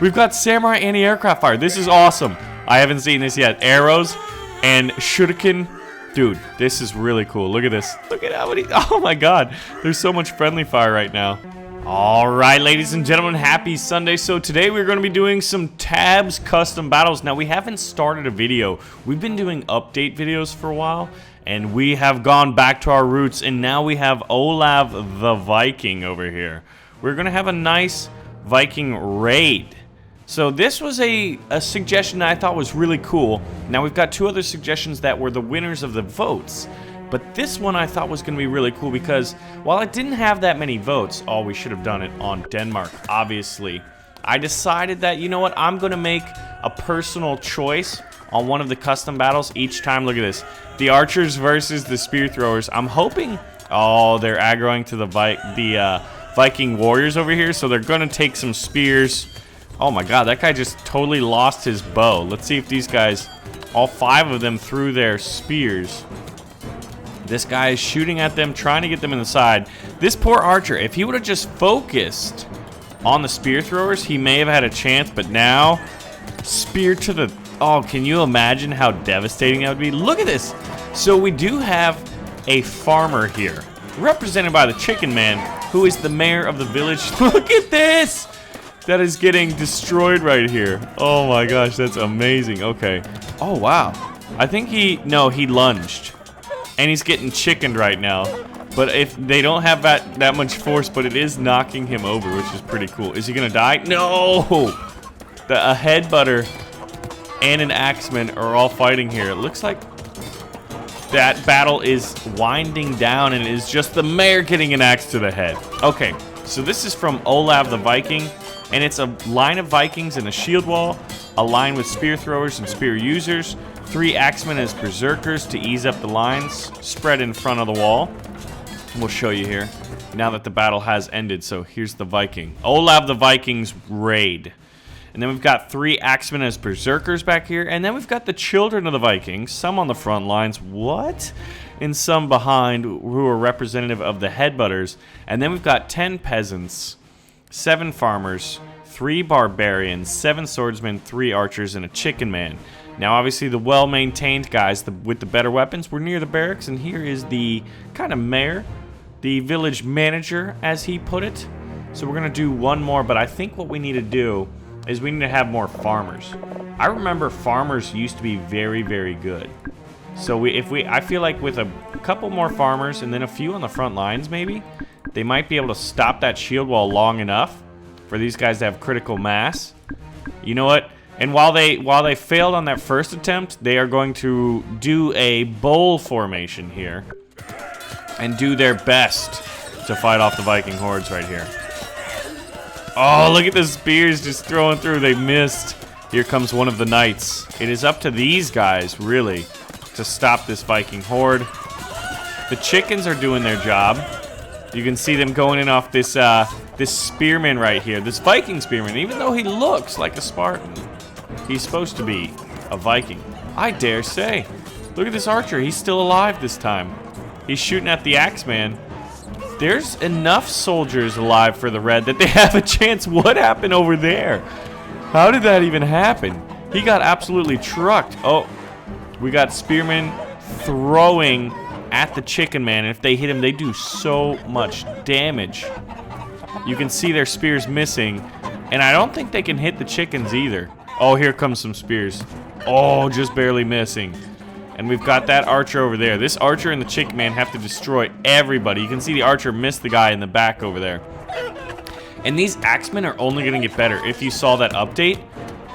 We've got samurai anti-aircraft fire. This is awesome. I haven't seen this yet. Arrows and shuriken. Dude, this is really cool. Look at this. Look at how many. Oh my god. There's so much friendly fire right now. All right, ladies and gentlemen, happy Sunday. So today we're going to be doing some Tabs custom battles. Now, we haven't started a video. We've been doing update videos for a while, and we have gone back to our roots, and now we have Olaf the Viking over here. We're going to have a nice Viking Raid. So this was a suggestion that I thought was really cool. Now we've got two other suggestions that were the winners of the votes. But this one I thought was going to be really cool because while it didn't have that many votes, we should have done it on Denmark, obviously. I decided that, you know what, I'm going to make a personal choice on one of the custom battles each time. Look at this. The archers versus the spear throwers. I'm hoping, they're aggroing to the Viking warriors over here, so they're going to take some spears. Oh my god, that guy just totally lost his bow. Let's see if these guys, all 5 of them, threw their spears. This guy is shooting at them, trying to get them in the side. This poor archer, if he would have just focused on the spear throwers, he may have had a chance, but now, spear to the... Oh, can you imagine how devastating that would be? Look at this. So we do have a farmer here, represented by the Chicken Man, who is the mayor of the village. Look at this! That is getting destroyed right here. Oh my gosh, that's amazing. Okay. Oh, wow. I think he lunged. And he's getting chickened right now. But if they don't have that much force, but it is knocking him over, which is pretty cool. Is he gonna die? No! A headbutter and an axeman are all fighting here. It looks like that battle is winding down and it is just the mayor getting an axe to the head. Okay, so this is from Olaf the Viking. And it's a line of Vikings in a shield wall, a line with spear throwers and spear users, 3 axemen as berserkers to ease up the lines, spread in front of the wall. We'll show you here, now that the battle has ended. So here's the Viking. Olaf the Viking's raid. And then we've got 3 axemen as berserkers back here. And then we've got the children of the Vikings, some on the front lines. What? And some behind who are representative of the headbutters. And then we've got 10 peasants, 7 farmers, 3 barbarians, 7 swordsmen, 3 archers, and a chicken man. Now, obviously, the well-maintained guys with the better weapons were near the barracks, and here is the kind of mayor, the village manager, as he put it. So we're going to do one more, but I think what we need to do is we need to have more farmers. I remember farmers used to be very, very good. So I feel like with a couple more farmers and then a few on the front lines, maybe, they might be able to stop that shield wall long enough for these guys to have critical mass. You know what? And while they failed on that first attempt, they are going to do a bowl formation here and do their best to fight off the Viking hordes right here. Oh, look at the spears just throwing through. They missed. Here comes one of the knights. It is up to these guys, really, to stop this Viking horde. The chickens are doing their job. You can see them going in off this this spearman right here, this Viking spearman. Even though he looks like a Spartan, he's supposed to be a Viking. I dare say. Look at this archer. He's still alive this time. He's shooting at the Axeman. There's enough soldiers alive for the red that they have a chance. What happened over there? How did that even happen? He got absolutely trucked. Oh, we got spearmen throwing at the chicken man, and if they hit him, they do so much damage. You can see their spears missing, and I don't think they can hit the chickens either. Oh, here comes some spears. Oh, just barely missing. And we've got that archer over there. This archer and the chicken man have to destroy everybody. You can see the archer miss the guy in the back over there. And these axemen are only going to get better. If you saw that update,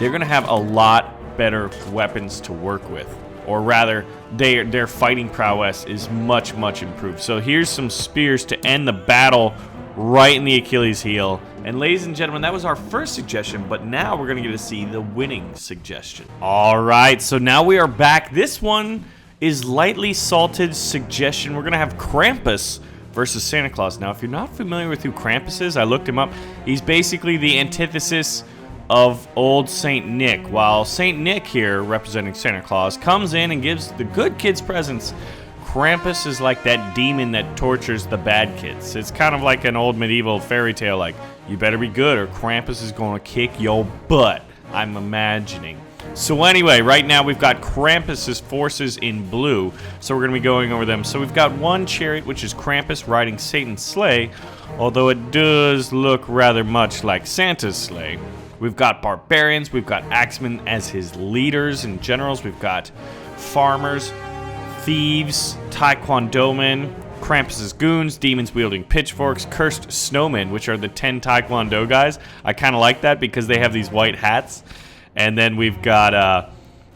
they're going to have a lot better weapons to work with. Or rather, their fighting prowess is much, much improved. So here's some spears to end the battle right in the Achilles heel. And ladies and gentlemen, that was our first suggestion, but now we're going to get to see the winning suggestion. All right, so now we are back. This one is lightly salted suggestion. We're going to have Krampus versus Santa Claus. Now, if you're not familiar with who Krampus is, I looked him up. He's basically the antithesis of old Saint Nick, while Saint Nick here, representing Santa Claus, comes in and gives the good kids presents. Krampus is like that demon that tortures the bad kids. It's kind of like an old medieval fairy tale, like, You better be good or Krampus is going to kick your butt, I'm imagining. So anyway, right now we've got Krampus's forces in blue, so we're going to be going over them. So we've got one chariot, which is Krampus riding Satan's sleigh, although it does look rather much like Santa's sleigh. We've got barbarians, we've got axemen as his leaders and generals, we've got farmers, thieves, taekwondo men, Krampus's goons, demons wielding pitchforks, cursed snowmen, which are the 10 taekwondo guys. I kind of like that because they have these white hats. And then we've got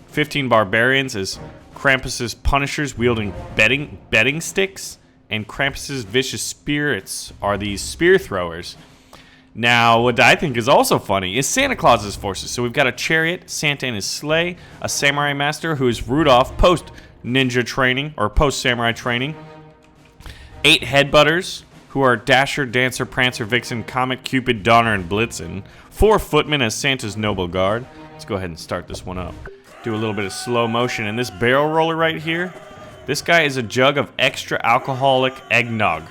15 barbarians as Krampus's punishers wielding betting sticks, and Krampus's vicious spirits are these spear throwers. Now, what I think is also funny is Santa Claus's forces. So we've got a chariot, Santa and his sleigh, a samurai master who is Rudolph post-ninja training or post-samurai training, 8 headbutters who are Dasher, Dancer, Prancer, Vixen, Comet, Cupid, Donner, and Blitzen, 4 footmen as Santa's noble guard. Let's go ahead and start this one up. Do a little bit of slow motion. And this barrel roller right here, this guy is a jug of extra alcoholic eggnog.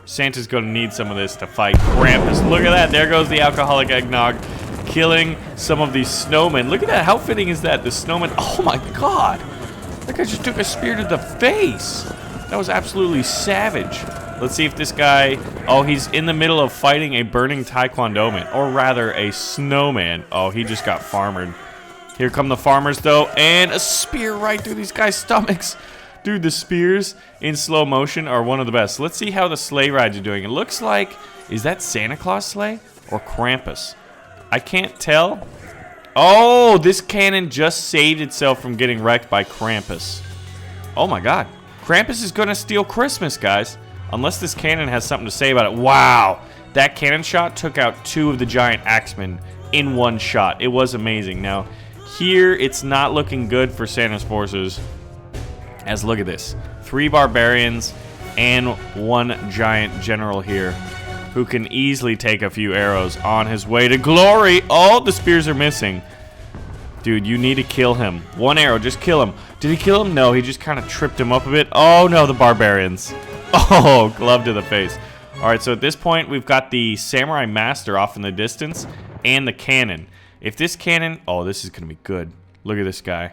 Santa's going to need some of this to fight Krampus. Look at that. There goes the alcoholic eggnog, killing some of these snowmen. Look at that. How fitting is that? The snowman. Oh, my God. That guy just took a spear to the face. That was absolutely savage. Let's see if this guy... Oh, he's in the middle of fighting a burning taekwondo man. Or rather, a snowman. Oh, he just got farmered. Here come the farmers, though. And a spear right through these guys' stomachs. Dude, the spears in slow motion are one of the best. Let's see how the sleigh rides are doing. It looks like... Is that Santa Claus sleigh? Or Krampus? I can't tell. Oh, this cannon just saved itself from getting wrecked by Krampus. Oh, my God. Krampus is going to steal Christmas, guys. Unless this cannon has something to say about it. Wow. That cannon shot took out 2 of the giant axemen in one shot. It was amazing. Now, here it's not looking good for Santa's forces. As look at this. 3 barbarians and 1 giant general here who can easily take a few arrows on his way to glory. Oh, the spears are missing. Dude, you need to kill him. 1 arrow, just kill him. Did he kill him? No, he just kind of tripped him up a bit. Oh, no, the barbarians. Oh, glove to the face. All right, so at this point, we've got the samurai master off in the distance and the cannon. If this cannon... Oh, this is going to be good. Look at this guy.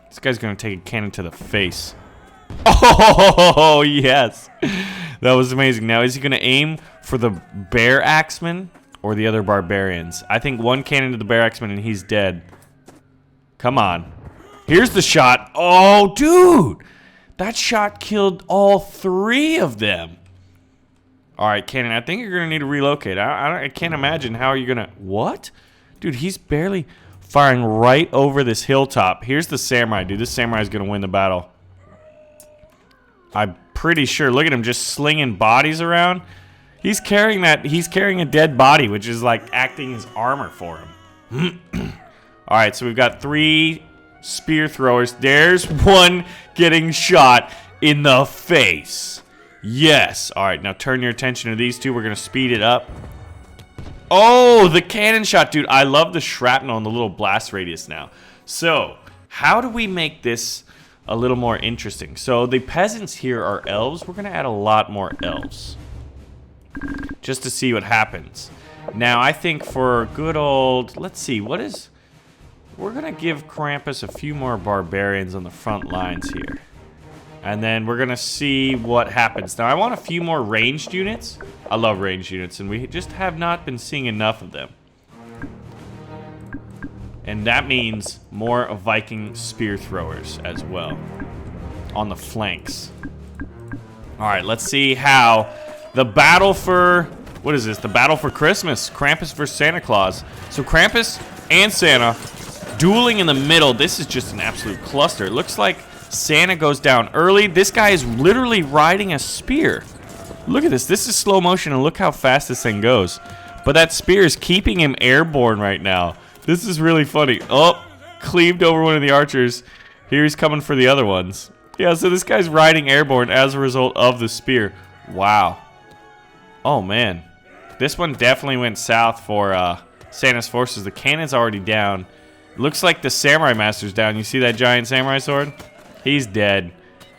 This guy's going to take a cannon to the face. Oh, yes. That was amazing. Now, is he going to aim for the bear axeman or the other barbarians? I think 1 cannon to the bear axeman and he's dead. Come on. Here's the shot. Oh, dude. That shot killed all 3 of them. All right, cannon, I think you're going to need to relocate. I can't imagine how you're going to... What? Dude, he's barely firing right over this hilltop. Here's the samurai, dude. This samurai is going to win the battle. I'm pretty sure. Look at him just slinging bodies around. He's carrying that. He's carrying a dead body, which is like acting as armor for him. All right, so we've got 3 spear throwers. There's 1 getting shot in the face. Yes. All right, now turn your attention to these 2. We're going to speed it up. Oh, the cannon shot, dude. I love the shrapnel and the little blast radius now. So, how do we make this a little more interesting? So, the peasants here are elves. We're going to add a lot more elves just to see what happens. Now, I think for good old... Let's see, what is... We're going to give Krampus a few more barbarians on the front lines here. And then we're going to see what happens. Now, I want a few more ranged units. I love ranged units, and we just have not been seeing enough of them. And that means more Viking spear throwers as well on the flanks. All right, let's see how the battle for... What is this? The battle for Christmas. Krampus versus Santa Claus. So Krampus and Santa... dueling in the middle. This is just an absolute cluster. It looks like Santa goes down early. This guy is literally riding a spear. Look at this. This is slow motion, and look how fast this thing goes. But that spear is keeping him airborne right now. This is really funny. Oh, cleaved over one of the archers. Here he's coming for the other ones. Yeah, so this guy's riding airborne as a result of the spear. Wow. Oh, man. This one definitely went south for Santa's forces. The cannon's already down. Looks like the samurai master's down. You see that giant samurai sword? He's dead.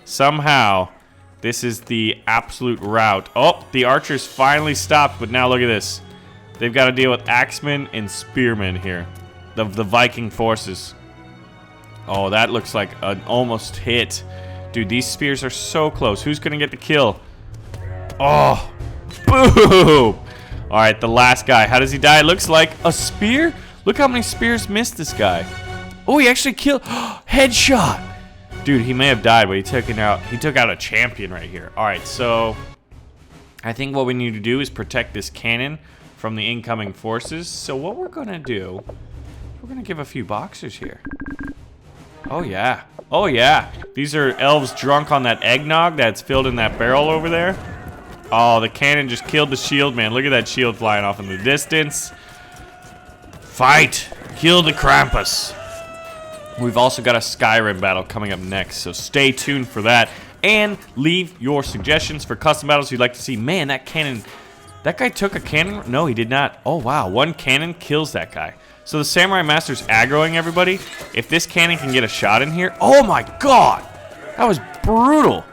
Somehow, this is the absolute rout. Oh, the archers finally stopped, but now look at this. They've got to deal with axemen and spearmen here. The Viking forces. Oh, that looks like an almost hit. Dude, these spears are so close. Who's going to get the kill? Oh, boom. All right, the last guy. How does he die? It looks like a spear. Look how many spears missed this guy. Oh, he actually killed. Headshot. Dude, he may have died, but he took out a champion right here. All right, so I think what we need to do is protect this cannon from the incoming forces. So what we're going to do, we're going to give a few boxers here. Oh, yeah. Oh, yeah. These are elves drunk on that eggnog that's filled in that barrel over there. Oh, the cannon just killed the shield, man. Look at that shield flying off in the distance. Fight. Kill the Krampus. We've also got a Skyrim battle coming up next, so stay tuned for that. And leave your suggestions for custom battles you'd like to see. Man, that cannon... That guy took a cannon? No, he did not. Oh, wow. One cannon kills that guy. So the Samurai Master's aggroing everybody. If this cannon can get a shot in here... Oh, my God! That was brutal.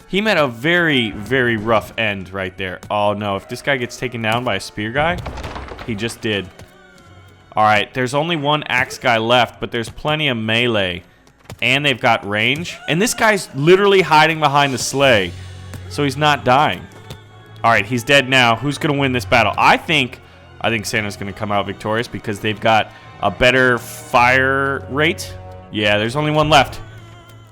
He met a very, very rough end right there. Oh, no. If this guy gets taken down by a spear guy... He just did. Alright, there's only one axe guy left, but there's plenty of melee. And they've got range. And this guy's literally hiding behind the sleigh. So he's not dying. Alright, he's dead now. Who's going to win this battle? I think Santa's going to come out victorious because they've got a better fire rate. Yeah, there's only one left.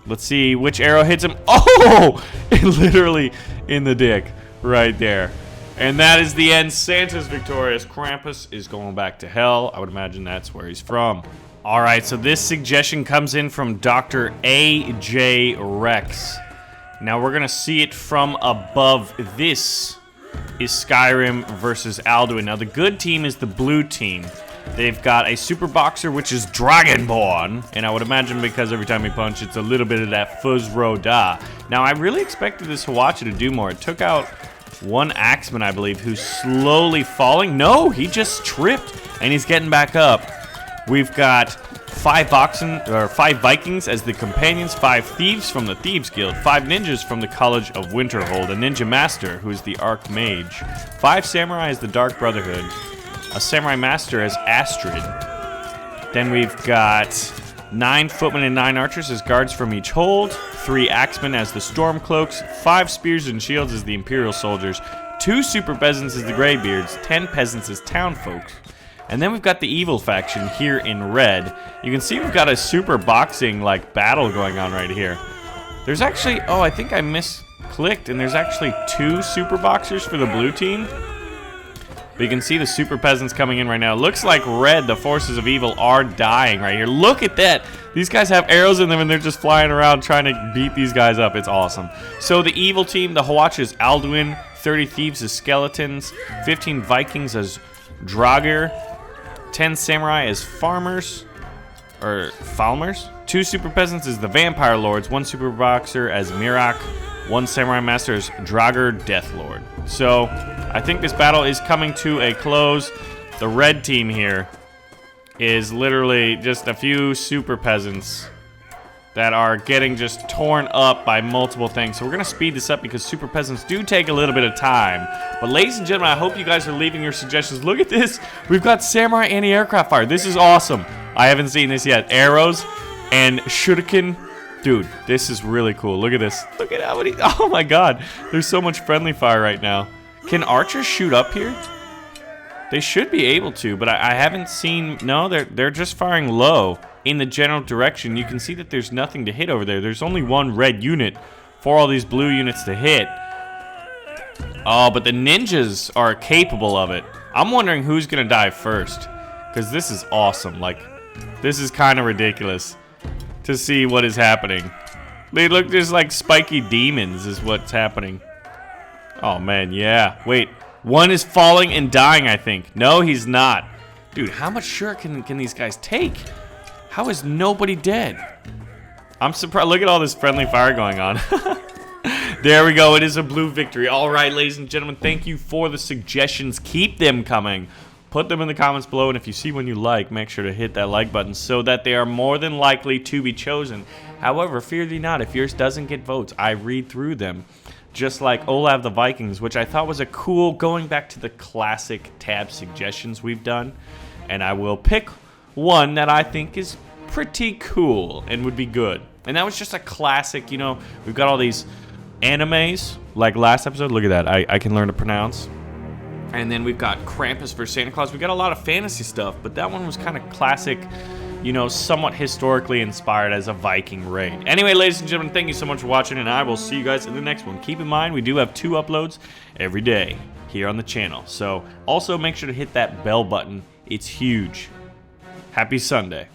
Let's see which arrow hits him. Oh! Literally in the dick. Right there. And that is the end. Santa's victorious. Krampus is going back to hell. I would imagine that's where he's from. Alright, so this suggestion comes in from Dr. A.J. Rex. Now we're going to see it from above. This is Skyrim versus Alduin. Now the good team is the blue team. They've got a super boxer, which is Dragonborn. And I would imagine because every time he punch, it's a little bit of that fuzz roda. Now I really expected this Hawacha to do more. It took out one axeman, I believe, who's slowly falling. No, he just tripped and he's getting back up. We've got 5 Vikings as the companions, 5 thieves from the Thieves Guild, 5 ninjas from the College of Winterhold, a ninja master who is the Archmage, 5 samurai as the Dark Brotherhood, a samurai master as Astrid. Then we've got 9 footmen and 9 archers as guards from each hold, 3 axemen as the Stormcloaks, 5 spears and shields as the Imperial soldiers, 2 super peasants as the Greybeards, 10 peasants as townfolk. And then we've got the evil faction here in red. You can see we've got a super boxing like battle going on right here. There's actually, oh, I think I misclicked, and there's actually 2 super boxers for the blue team. But you can see the super peasants coming in right now. Looks like red, the forces of evil, are dying right here. Look at that. These guys have arrows in them, and they're just flying around trying to beat these guys up. It's awesome. So the evil team, the Hawacha is Alduin, 30 thieves as skeletons, 15 Vikings as Draugr, 10 samurai as farmers, or Falmers, 2 super peasants as the vampire lords, 1 super boxer as Mirak, 1 samurai master as Draugr Deathlord. So I think this battle is coming to a close. The red team here is literally just a few super peasants that are getting just torn up by multiple things. So we're going to speed this up because super peasants do take a little bit of time. But ladies and gentlemen, I hope you guys are leaving your suggestions. Look at this. We've got samurai anti-aircraft fire. This is awesome. I haven't seen this yet. Arrows and shuriken. Dude, this is really cool. Look at this. Look at how many. Oh my god. There's so much friendly fire right now. Can archers shoot up here? They should be able to, but I haven't seen. No, they're just firing low in the general direction. You can see that there's nothing to hit over there. There's only one red unit for all these blue units to hit. Oh, but the ninjas are capable of it. I'm wondering who's gonna die first, because this is awesome. Like, this is kind of ridiculous to see what is happening. They look just like spiky demons is what's happening. Oh man, yeah. Wait, one is falling and dying, I think. No, he's not. Dude, how much shuriken can these guys take? How is nobody dead? I'm surprised. Look at all this friendly fire going on. There we go. It is a blue victory. All right, ladies and gentlemen, thank you for the suggestions. Keep them coming. Put them in the comments below, and if you see one you like, make sure to hit that like button so that they are more than likely to be chosen. However, fear thee not, if yours doesn't get votes, I read through them. just like Olav the Vikings, which I thought was a cool, going back to the classic tab suggestions we've done. And I will pick one that I think is pretty cool and would be good. And that was just a classic, you know, we've got all these animes, like last episode. Look at that, I can learn to pronounce. And then we've got Krampus versus Santa Claus. We got a lot of fantasy stuff, but that one was kind of classic, you know, somewhat historically inspired as a Viking Raid. Anyway, ladies and gentlemen, thank you so much for watching, and I will see you guys in the next one. Keep in mind, we do have 2 uploads every day here on the channel. So also make sure to hit that bell button. It's huge. Happy Sunday.